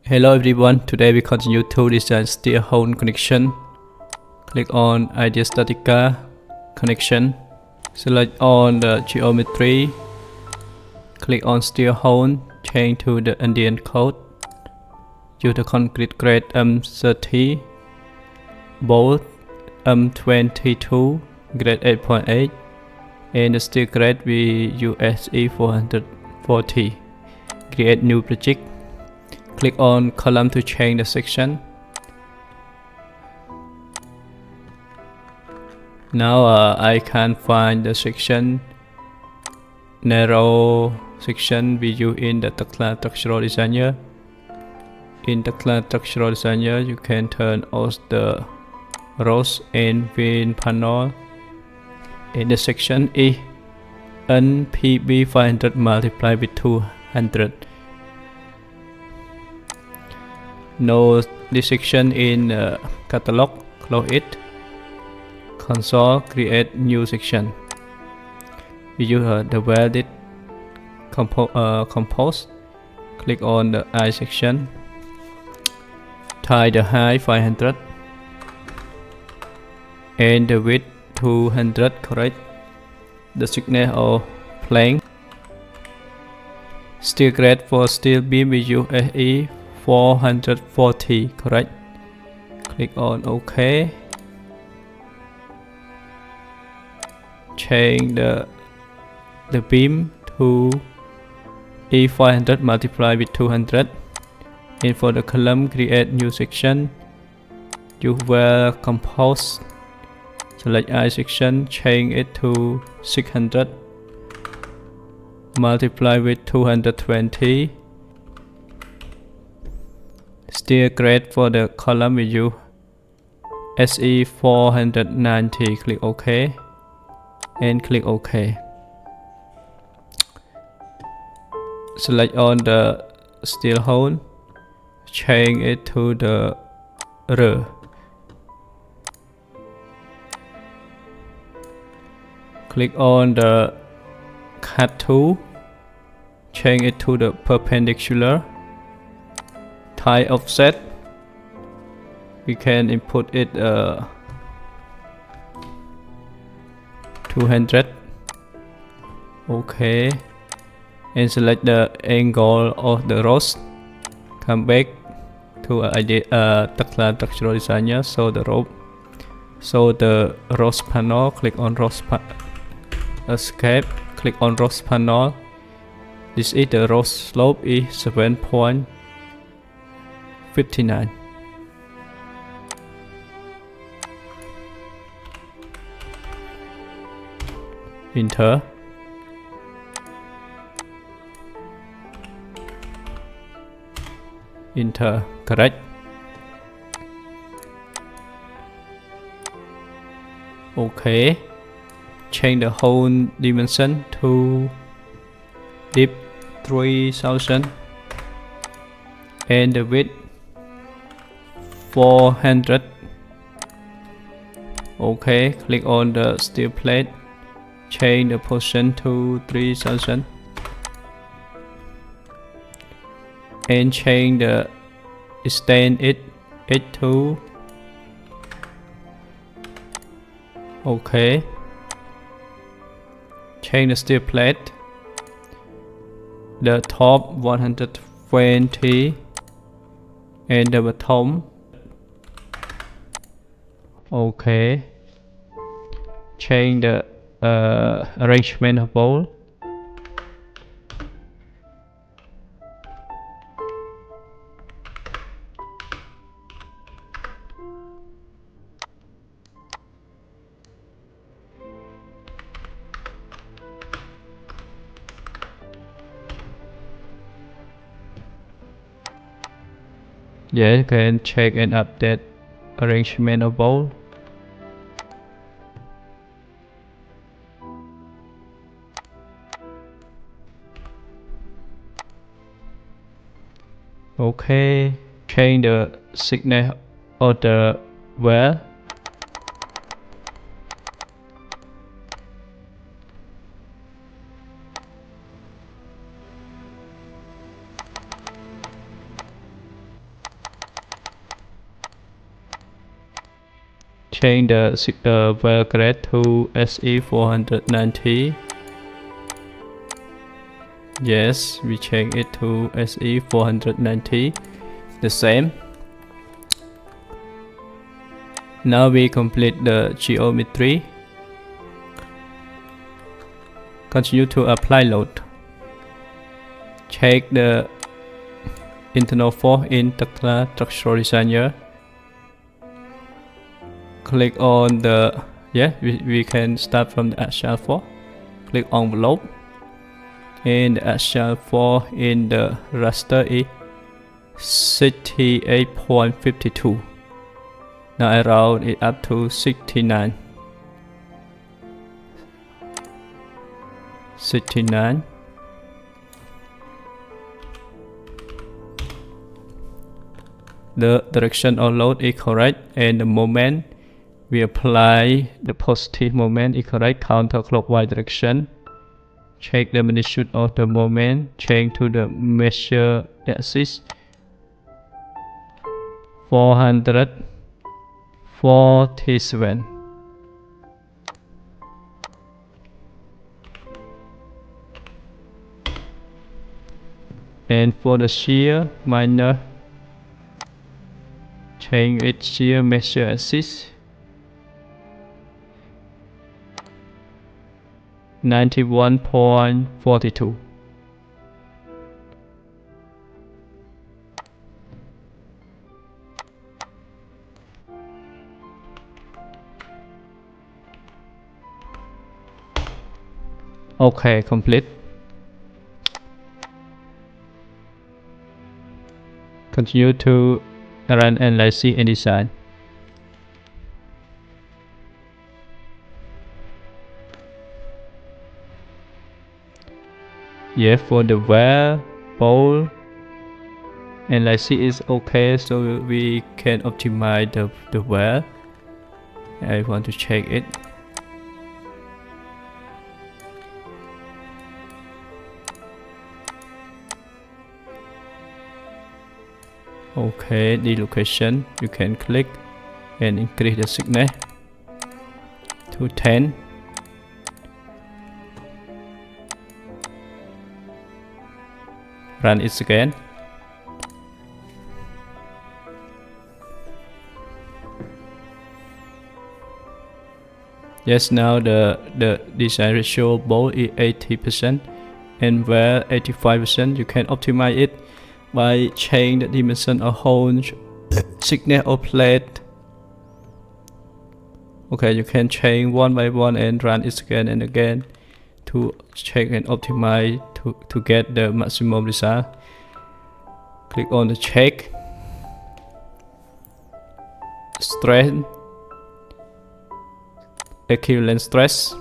Hello everyone, today we continue to design steel Haunch connection. Click on Ideastatica connection. Select on the geometry. Click on steel Haunch, change to the Indian code. Use the concrete grade M30, bolt M22, grade 8.8, and the steel grade we use E440. Create new project. Click on column to change the section. Now I can find the section, narrow section we use in the structural designer. In the structural designer, you can turn off the rows and win panel. In the section E, NPB 500 multiplied with 200. No section in catalog, close it. Console, create new section. We use the valid compose. Click on the I section. Tie the height 500 and the width 200, correct. The thickness of plank. Steel grade for steel beam we use SE 440, correct. Click on OK. Change the beam to E500 multiplied with 200. And for the column, create new section. You will compose. Select I section, change it to 600 multiply with 220. Steel grade for the column we use SE 490. Click OK and click OK. Select on the steel hole, change it to the R. Click on the cut tool, change it to the perpendicular. Type offset, we can input it 200. Okay, and select the angle of the rows. Come back to structural designer. So the rows panel. Click on rows escape. Click on rows panel. This is the rows slope is 7.59. Enter. Enter, correct. Okay. Change the whole dimension to deep 3000 and the width 400. Okay, click on the steel plate, change the position to 3000 and change the extend it to okay. Change the steel plate, the top 120 and the bottom. Okay. Change the arrangement of bolt. Yeah, you can check and update arrangement of bolt. Okay, change the thickness of the well. change the well grade to SE 490. Yes, we change it to SE 490. The same. Now we complete the geometry. Continue to apply load. Check the internal force in Tekla Structural Designer. Click on the, we can start from the axial force. Click on envelope. And the axial force in the raster is 68.52. Now I round it up to 69. 69. The direction of load is correct, and the moment we apply the positive moment is correct counterclockwise direction. Check the magnitude of the moment, change to the measure axis 447. And for the shear minor, change its shear measure axis 91.42. Okay, complete. Continue to run analysis and design. For the well bowl analysis is okay, so we can optimize the well. I want to check it. Okay, the location you can click and increase the thickness to 10. Run it again. Yes, now the design ratio bowl is 80% and well 85%. You can optimize it by changing the dimension of hole, thickness of plate. Okay, you can change one by one and run it again and again to check and optimize to get the maximum result. Click on the check. Strength, equivalent stress.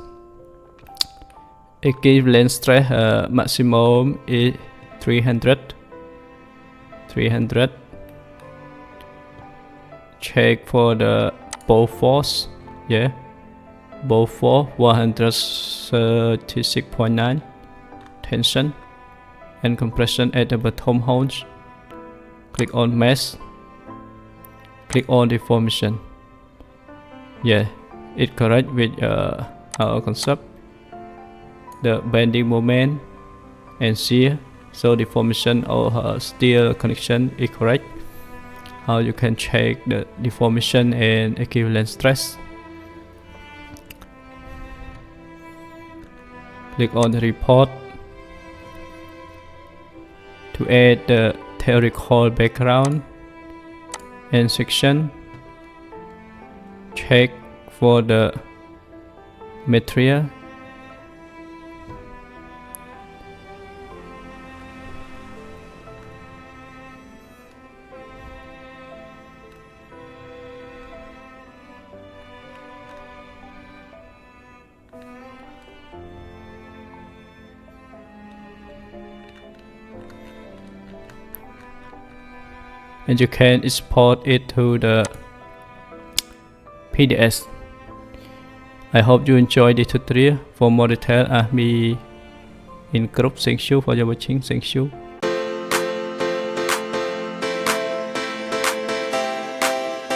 Equivalent stress maximum is 300. Check for the bow force. Bow force 136.9. Tension and compression at the bottom holes. Click on mesh. Click on deformation. It's correct with our concept. The bending moment and shear. So deformation of steel connection is correct. How you can check the deformation and equivalent stress. Click on the report to add the theoretical background and section. Check for the material. And you can export it to the PDF. I hope you enjoyed this tutorial. For more detail, ask me in group. Thank you for your watching. Thank you.